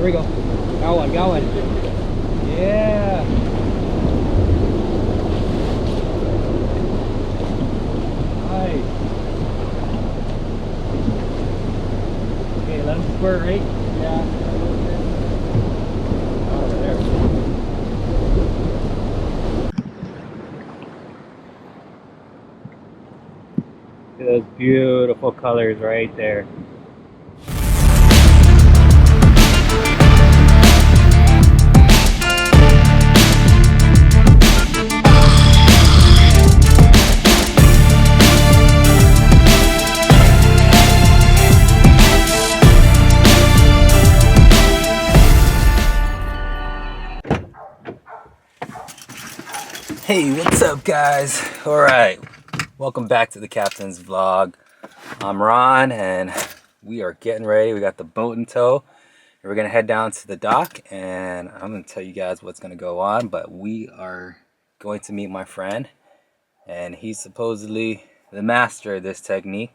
we go. Got one, got one. Yeah. Nice. Okay, let him squirt, right? Yeah. Oh, there. Those beautiful colors right there. Hey, what's up guys? Alright, welcome back to the Captain's Vlog. I'm Ron and we are getting ready. We got the boat in tow and we're gonna head down to the dock and I'm gonna tell you guys what's gonna go on, but we are going to meet my friend and he's supposedly the master of this technique.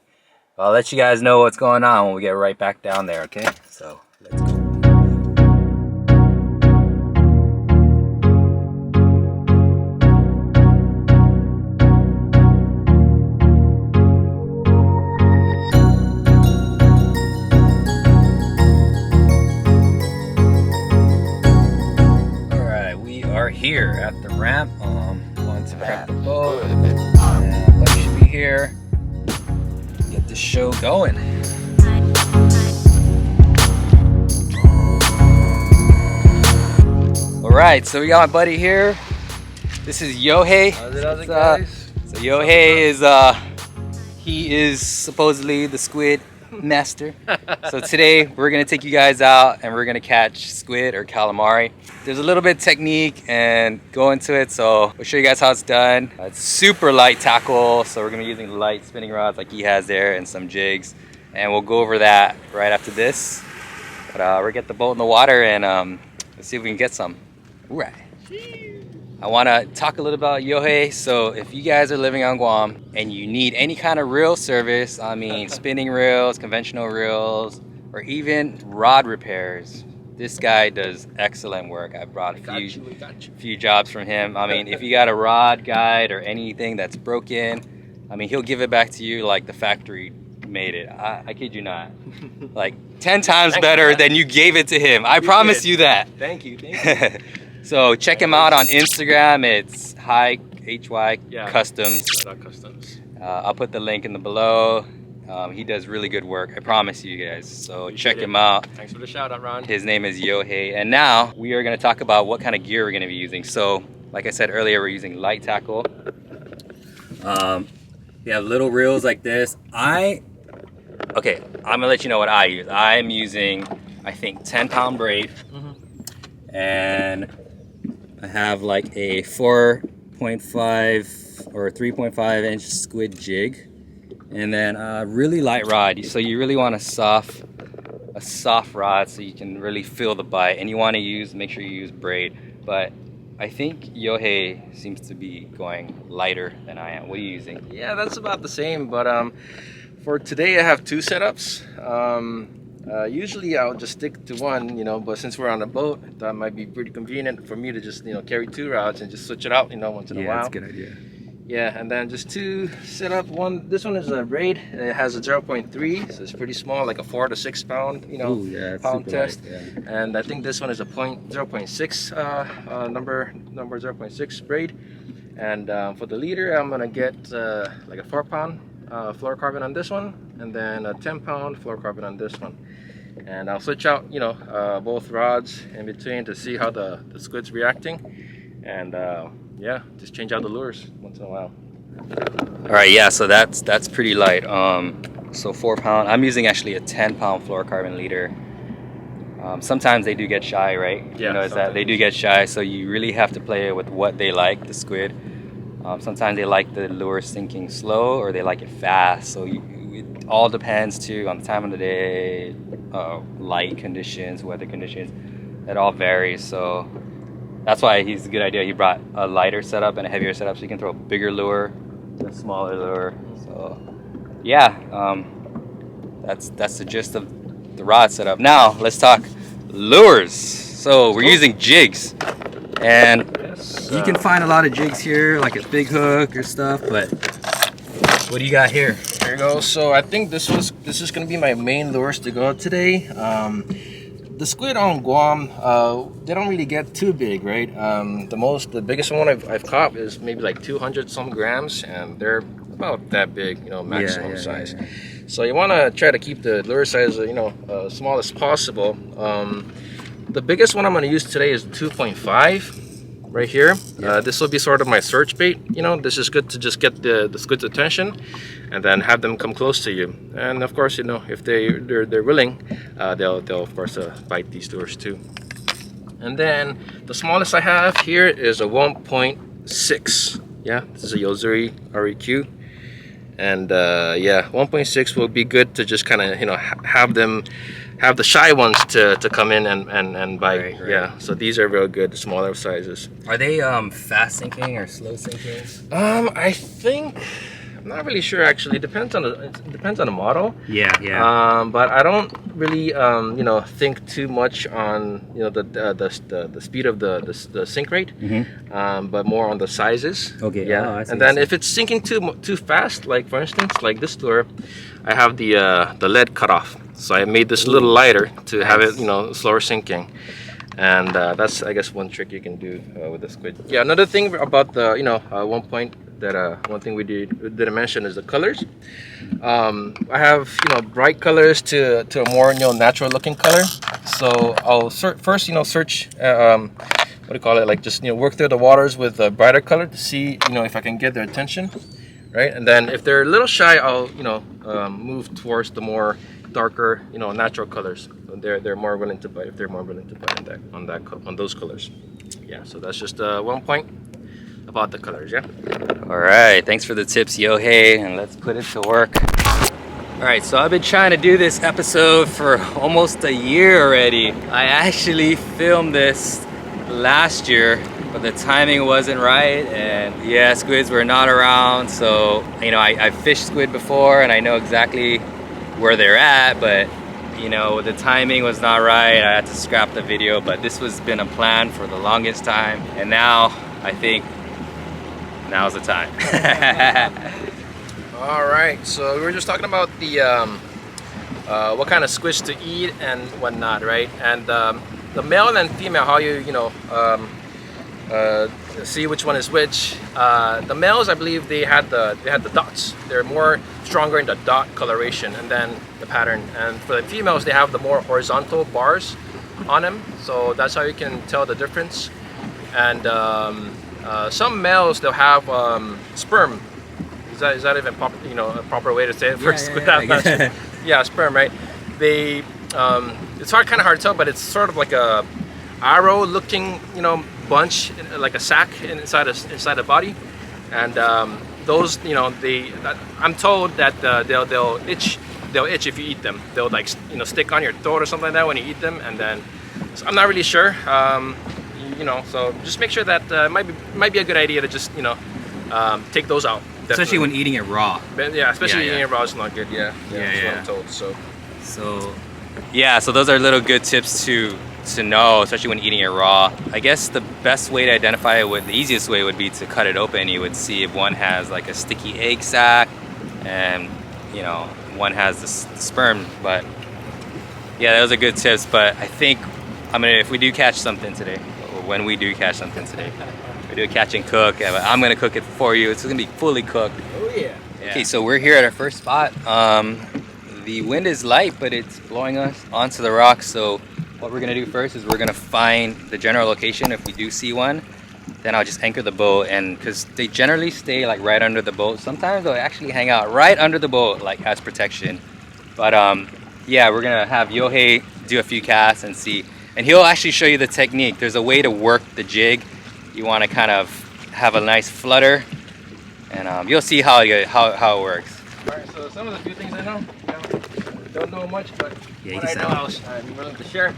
I'll let you guys know what's going on when we get right back down there, okay? So let's go. Here at the ramp, going to prep the boat, and we should be here. Get the show going. All right, so we got my buddy here. This is Yohei. How's it guys? So Yohei is he is supposedly the squid master. So today we're gonna take you guys out and we're gonna catch squid or calamari. There's a little bit of technique and go into it, so we'll show you guys how it's done. It's super light tackle, so we're gonna be using light spinning rods like he has there and some jigs, and we'll go over that right after this. But we're gonna get the boat in the water and let's see if we can get some. All right. I want to talk a little about Yohei. So if you guys are living on Guam and you need any kind of reel service, I mean spinning reels, conventional reels, or even rod repairs, this guy does excellent work. I brought a few jobs from him. I mean, if you got a rod guide or anything that's broken, I mean, he'll give it back to you like the factory made it. I kid you not. Like 10 times better than you gave it to him. I promise you that. Thank you. So check him out on Instagram. It's Hy Customs. Customs. I'll put the link in the below. He does really good work. I promise you guys. So check him out. Thanks for the shout out, Ron. His name is Yohei. And now we are going to talk about what kind of gear we're going to be using. So like I said earlier, we're using light tackle. We have little reels like this. I'm gonna let you know what I use. I'm using, I think, 10-pound braid. And I have like a 4.5 or 3.5 inch squid jig, and then a really light rod. So you really want a soft rod so you can really feel the bite, and you want to make sure you use braid. But I think Yohei seems to be going lighter than I am. What are you using? Yeah, that's about the same, but for today I have two setups. Usually I'll just stick to one, but since we're on a boat, that might be pretty convenient for me to just, carry two rods and just switch it out, once in a while. Yeah, that's a good idea. Yeah, and then just to set up one, this one is a braid. It has a 0.3, so it's pretty small, like a 4 to 6 pound, Ooh, yeah, pound test. light, yeah. And I think this one is a 0.6, number 0.6 braid. And for the leader, I'm gonna get like a 4-pound fluorocarbon on this one, and then a 10-pound fluorocarbon on this one. And I'll switch out, both rods in between to see how the squid's reacting. And yeah, just change out the lures once in a while. All right, yeah, so that's pretty light. So 4-pound. I'm using actually a 10-pound fluorocarbon leader. Sometimes they do get shy, right? Yeah, you know, that they do get shy, so you really have to play with what they like, the squid. Sometimes they like the lure sinking slow, or they like it fast. So it all depends too on the time of the day, light conditions, weather conditions. It all varies. So that's why he's a good idea. He brought a lighter setup and a heavier setup, so you can throw a bigger lure to a smaller lure. So yeah, that's the gist of the rod setup. Now let's talk lures. So we're using jigs, and Yes, you can find a lot of jigs here, like a big hook or stuff. But what do you got here? Here you go. So I think this is gonna be my main lures to go today. The squid on Guam, they don't really get too big, right? The biggest one I've caught is maybe like 200 some grams, and they're about that big, you know, maximum size. Yeah. So you want to try to keep the lure size, you know, small as possible. The biggest one I'm going to use today is 2.5 right here. This will be sort of my search bait. You know, this is good to just get the squid's attention and then have them come close to you. And of course, you know, if they're willing, they'll of course bite these lures too. And then the smallest I have here is a 1.6. Yeah, this is a Yohei REQ. And yeah, 1.6 will be good to just kind of, you know, have the shy ones to come in and bite. Right. Yeah, so these are real good, smaller sizes. Are they fast sinking or slow sinking? I think, I'm not really sure actually. It depends on the model. Yeah. But I don't really you know, think too much on, you know, the speed of the sink rate. But more on the sizes. Okay. Yeah. Oh, I see, and then if it's sinking too fast, like for instance, like this lure, I have the lead cut off. So I made this a little lighter to have it, you know, slower sinking. And that's, I guess, one trick you can do with the squid. Yeah, another thing about the, you know, one thing we didn't mention is the colors. I have, you know, bright colors to a more, you know, natural looking color. So I'll first, you know, search, what do you call it? Like just, you know, work through the waters with a brighter color to see, you know, if I can get their attention, right? And then if they're a little shy, I'll, you know, move towards the more darker, you know, natural colors. They're more willing to bite if they're more willing to bite on those colors. Yeah, so that's just 1 point about the colors. Yeah. All right, thanks for the tips, Yohei, and let's put it to work. All right, so I've been trying to do this episode for almost a year already. I actually filmed this last year, but the timing wasn't right, and yeah, squids were not around. So, you know, I've fished squid before and I know exactly where they're at, but you know, the timing was not right. I had to scrap the video, but this was been a plan for the longest time, and now I think now's the time. All right, so we were just talking about the what kind of squids to eat and whatnot, right? And the male and female, how you know, see which one is which. The males, I believe, they had the dots. They're more stronger in the dot coloration and then the pattern. And for the females, they have the more horizontal bars on them. So that's how you can tell the difference. And some males, they'll have sperm. Is that even you know, a proper way to say it for squid? Yeah, sperm, right? They it's kind of hard to tell, but it's sort of like a arrow-looking, you know, bunch, like a sac inside the body, and those, you know, I'm told that they'll itch if you eat them. They'll, like, you know, stick on your throat or something like that when you eat them, and then so I'm not really sure. You know, so just make sure that it might be a good idea to just, you know, take those out. Definitely. Especially when eating it raw. But yeah, especially eating it raw is not good. Yeah, that's what I'm told. So yeah, so those are little good tips to know, especially when eating it raw. I guess the best way to identify it, the easiest way would be to cut it open. You would see if one has like a sticky egg sac and, you know, one has the sperm. But yeah, those are good tips. But I think if we do catch something today, or when we do catch something today, we do a catch and cook. I'm gonna cook it for you. It's gonna be fully cooked. Oh yeah. Okay, so we're here at our first spot. The wind is light, but it's blowing us onto the rocks. So what we're gonna do first is we're gonna find the general location. If we do see one, then I'll just anchor the boat, and because they generally stay like right under the boat. Sometimes they'll actually hang out right under the boat, like as protection. But yeah, we're gonna have Yohei do a few casts and see, and he'll actually show you the technique. There's a way to work the jig. You want to kind of have a nice flutter, and you'll see how it works. All right, so some of the few things I know, don't know much, but yeah, what I know, I'm willing to share.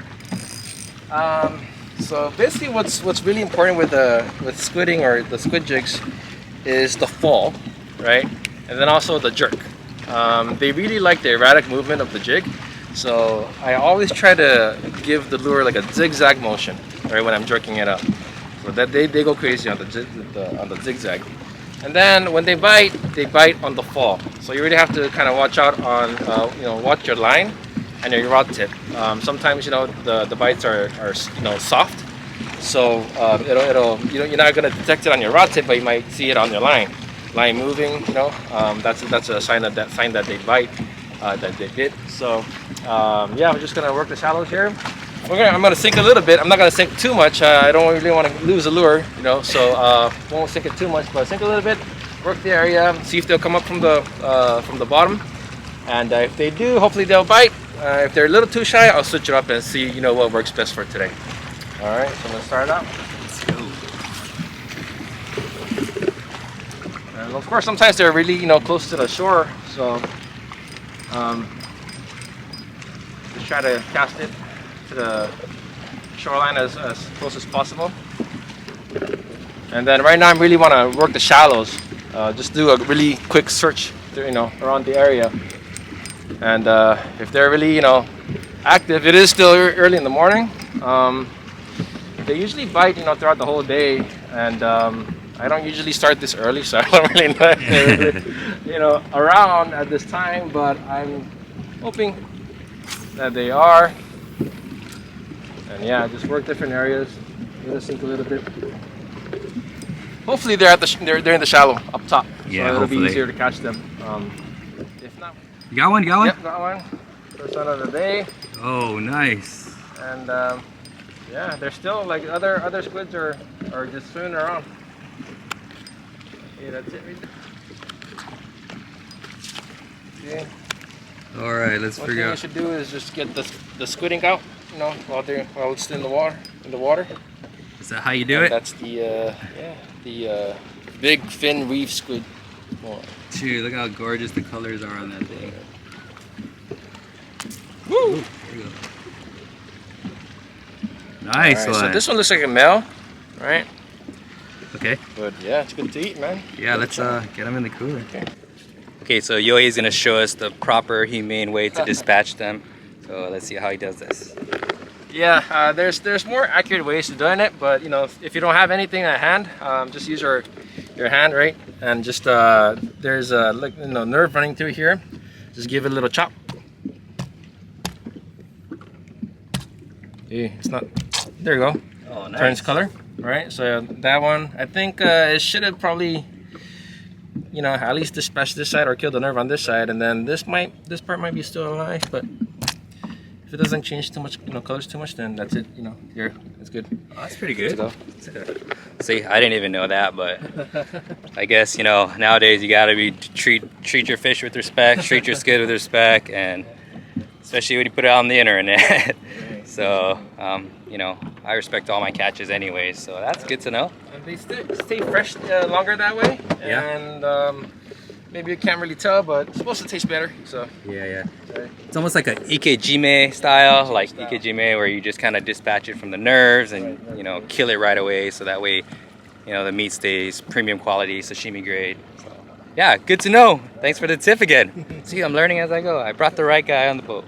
So basically, what's really important with squidding or the squid jigs is the fall, right? And then also the jerk. They really like the erratic movement of the jig. So I always try to give the lure like a zigzag motion, right, when I'm jerking it up, so that they go crazy on the zigzag. And then when they bite on the fall. So you really have to kind of watch out on, watch your line and your rod tip. Sometimes the bites are soft, so you're not gonna detect it on your rod tip, but you might see it on your line moving. That's a sign that they bite, that they bit. So yeah, we're just gonna work the shallows here. I'm gonna sink a little bit. I'm not gonna sink too much. I don't really want to lose the lure, so won't sink it too much, but sink a little bit, work the area, see if they'll come up from the bottom, and if they do, hopefully they'll bite. If they're a little too shy, I'll switch it up and see what works best for today. All right, so I'm gonna start out. Let's go. And of course, sometimes they're really close to the shore, so just try to cast it to the shoreline as close as possible. And then right now I really want to work the shallows. Just do a really quick search around the area. And if they're really active, it is still early in the morning. They usually bite throughout the whole day, and I don't usually start this early, so I don't really know if they're around at this time, but I'm hoping that they are. And yeah, just work different areas. Let us sink a little bit. Hopefully they're in the shallow up top. Yeah, so it'll be hopefully. easier to catch them. If not, You got one? You got one? yep, got one. First one of the day. Oh, nice. And yeah, they're still like other squids are just swimming around. Okay, that's it right there. Okay. All right, let's One figure thing you out. should do is just get the squid ink out, while it's still in the water. Is that how you do And it? that's the big fin reef squid. Oh. Dude, look how gorgeous the colors are on that thing. Woo! There you go. Nice Alright, one. so this one looks like a male, right? Okay. But yeah, it's good to eat, man. Yeah, let's get them in the cooler. Okay. Okay, so Yohei is gonna show us the proper, humane way to dispatch them. So let's see how he does this. Yeah, there's more accurate ways to doing it, but if you don't have anything at hand, just use your hand, right? And just there's a nerve running through here. Just give it a little chop. Okay, it's not. There you go. Oh, nice. Turns color, right? So that one, I think it should have probably, at least dispatched this side or killed the nerve on this side, and then this part might be still alive, but if it doesn't change too much, colors too much, then that's it. It's good. Oh, that's pretty good. Let's go. See, I didn't even know that, but I guess nowadays you gotta treat your fish with respect, treat your squid with respect, and especially when you put it out on the internet. So I respect all my catches anyways, so that's good to know. And they stay fresh longer that way. Yeah. And maybe you can't really tell, but it's supposed to taste better. So Yeah. okay. It's almost like a ikejime style, like ikejime, where you just kind of dispatch it from the nerves and kill it right away, so that way the meat stays premium quality, sashimi grade. So, yeah, good to know. Thanks for the tip again. See, I'm learning as I go. I brought the right guy on the boat.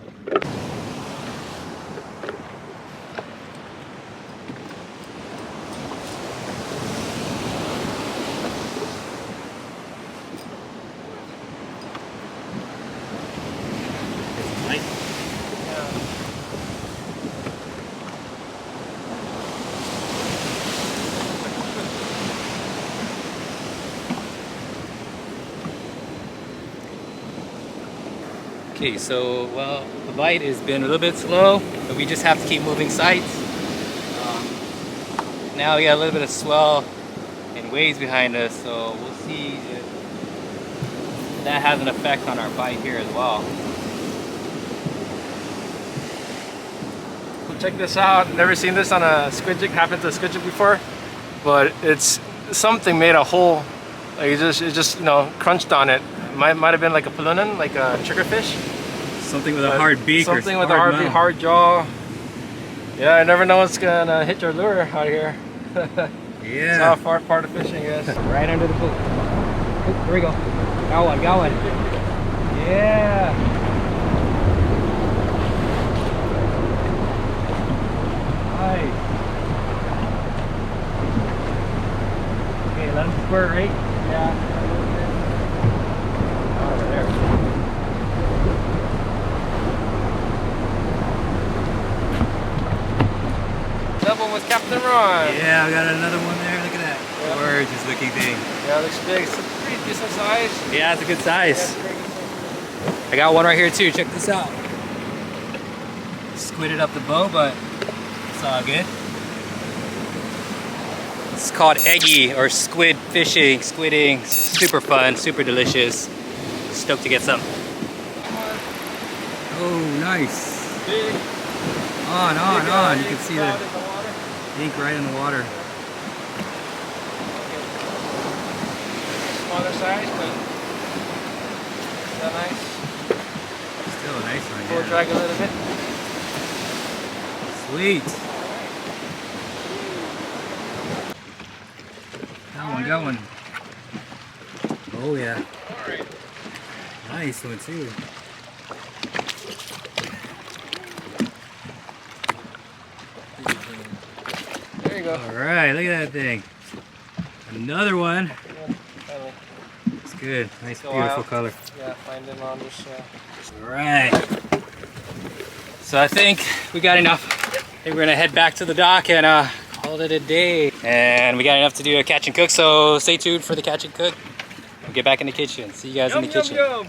Okay, so the bite has been a little bit slow, but we just have to keep moving sights. Now we got a little bit of swell and waves behind us, so we'll see if that has an effect on our bite here as well. So check this out. Never seen this on a squid jig, happened to a squid jig before, but it's something made a hole. Like it just crunched on it. Might have been like a palunan, like a triggerfish. Something with a hard beak, something or with a hard beak, mouth. hard jaw. Yeah, I never know what's gonna hit your lure out here. That's Yeah. how far part of fishing is. Right under the boat. Oh, here we go. Got one. Yeah. squirt, right? Yeah. Oh, there. Double with Captain Ron. Yeah, I got another one there. Look at that. Yeah. Gorgeous looking thing. Yeah, it looks big. It's a pretty decent size. Yeah, it's a good size. Yeah, it's I got one right here too. Check this out. Squidded up the bow, but it's all good. It's called Eggy or squid fishing, squidding. Super fun, super delicious. Stoked to get some. Oh, nice. Big. On. You can see the in the water. ink right in the water. Smaller size, but still nice. Still a nice one, We'll yeah. drag a little bit. Sweet. Got one. Oh yeah. Alright. Nice one too. There you go. Alright, look at that thing. Another one. Yeah, finally. It's good. Nice, Go beautiful out. color. Yeah, find them on this. Alright. So I think we got enough. I think we're gonna head back to the dock and call it a day. And we got enough to do a catch and cook, so stay tuned for the catch and cook. We'll get back in the kitchen. See you guys in the kitchen. Yum.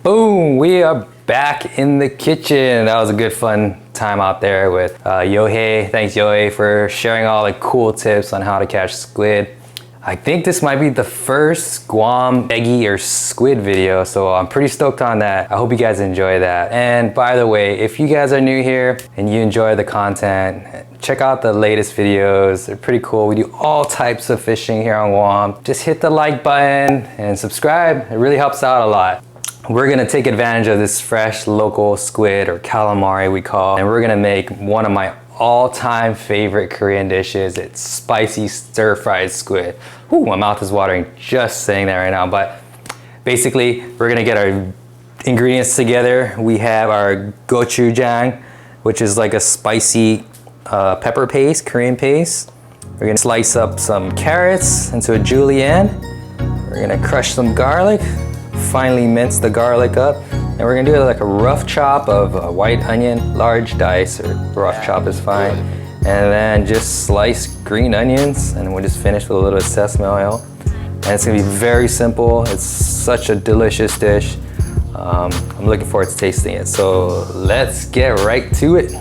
Boom, we are back in the kitchen. That was a good fun time out there with Yohei. Thanks Yohei for sharing all the cool tips on how to catch squid. I think this might be the first Guam eggy or squid video, so I'm pretty stoked on that. I hope you guys enjoy that. And by the way, if you guys are new here and you enjoy the content, check out the latest videos. They're pretty cool. We do all types of fishing here on Guam. Just hit the like button and subscribe. It really helps out a lot. We're gonna take advantage of this fresh local squid or calamari we call, and we're gonna make one of my all-time favorite Korean dishes. It's spicy stir-fried squid. Ooh, my mouth is watering just saying that right now, but basically we're gonna get our ingredients together. We have our gochujang, which is like a spicy pepper paste, Korean paste. We're gonna slice up some carrots into a julienne. We're gonna crush some garlic, finely mince the garlic up, and we're gonna do like a rough chop of white onion, large dice, or rough chop is fine. And then just slice green onions, and we'll just finish with a little bit of sesame oil. And it's gonna be very simple. It's such a delicious dish. I'm looking forward to tasting it. So let's get right to it.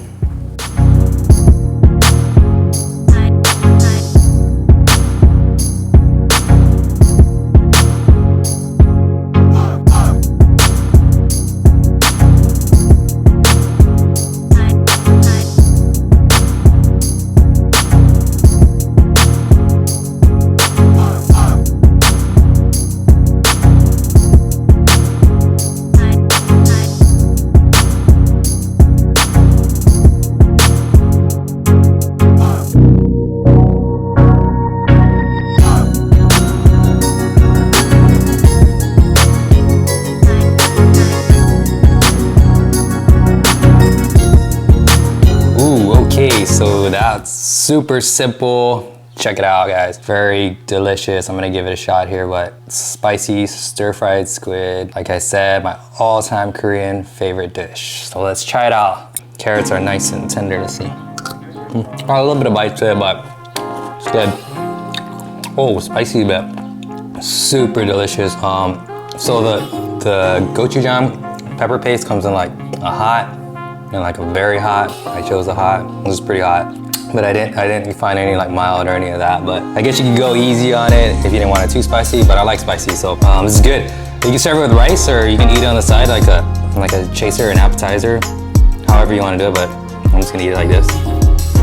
So that's super simple. Check it out, guys. Very delicious. I'm gonna give it a shot here, but spicy stir-fried squid. Like I said, my all-time Korean favorite dish. So let's try it out. Carrots are nice and tender, let's see. Got a little bit of bite to it, but it's good. Oh, spicy, but super delicious. So the gochujang pepper paste comes in like a hot and like a very hot. I chose a hot. This is pretty hot, but I didn't find any like mild or any of that. But I guess you can go easy on it if you didn't want it too spicy. But I like spicy, so this is good. You can serve it with rice, or you can eat it on the side like a chaser, an appetizer, however you want to do it. But I'm just gonna eat it like this.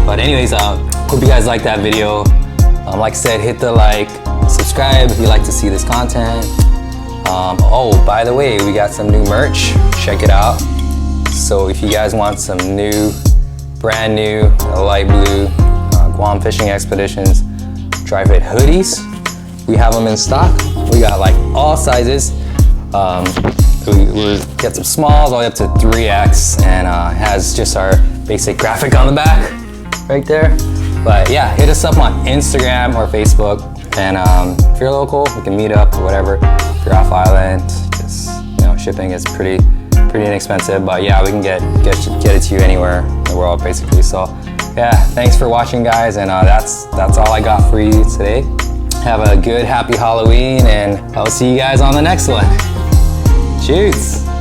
But anyways, hope you guys like that video. Like I said, hit the like, subscribe if you like to see this content. Oh, by the way, we got some new merch. Check it out. So if you guys want some new, brand new, light blue Guam Fishing Expeditions dry fit hoodies, we have them in stock. We got like all sizes. We get some smalls all the way up to 3X, and has just our basic graphic on the back right there. But yeah, hit us up on Instagram or Facebook. And if you're local, we can meet up or whatever. If you're off island, just, you know, shipping is pretty inexpensive. But yeah, we can get it to you anywhere in the world basically. So yeah, thanks for watching, guys, and that's all I got for you today. Have a good, happy Halloween, and I'll see you guys on the next one. Cheers.